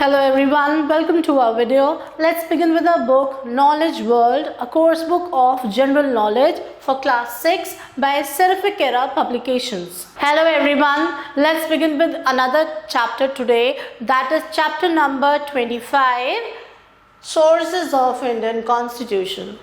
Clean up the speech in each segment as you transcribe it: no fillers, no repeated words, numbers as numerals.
Hello everyone, welcome to our video. Let's begin with our book Knowledge World, a course book of general knowledge for class 6 by Seraphic Era Publications. Hello everyone, let's begin with another chapter today, that is chapter number 25, Sources of Indian Constitution.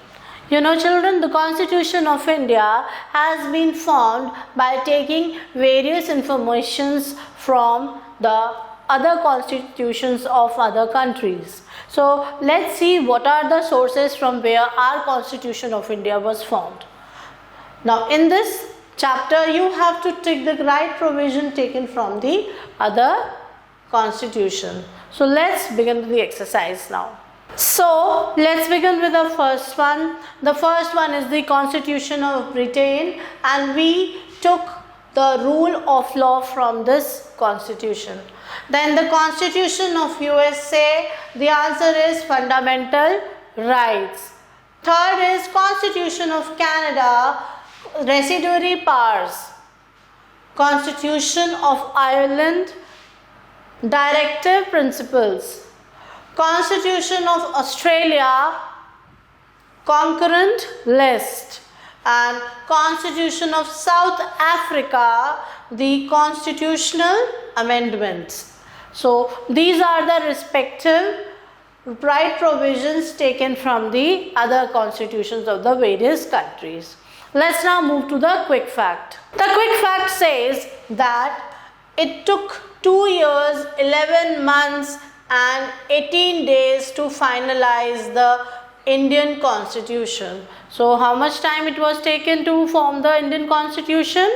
You know children, the Constitution of India has been formed by taking various informations from the other constitutions of other countries. So let's see what are the sources from where our Constitution of India was formed. Now in this chapter you have to take the right provision taken from the other constitution. So let's begin with the exercise now. So let's begin with the first one. The first one is the Constitution of Britain, and we took the rule of law from this constitution. Then the Constitution of USA, the answer is fundamental rights. Third is Constitution of Canada, residuary powers. Constitution of Ireland, directive principles. Constitution of Australia, concurrent list. And Constitution of South Africa, the constitutional amendments. So these are the respective right provisions taken from the other constitutions of the various countries. Let's now move to the quick fact. The quick fact says that it took 2 years, 11 months and 18 days to finalize the Indian Constitution. So how much time it was taken to form the Indian Constitution?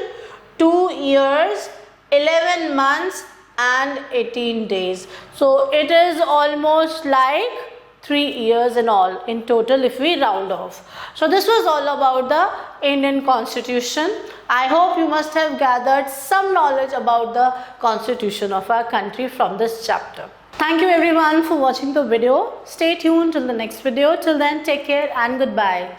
2 years, 11 months and 18 days. So it is almost like 3 years in all in total if we round off. So this was all about the Indian Constitution. I hope you must have gathered some knowledge about the Constitution of our country from this chapter. Thank you everyone for watching the video. Stay tuned till the next video. Till then, take care and goodbye.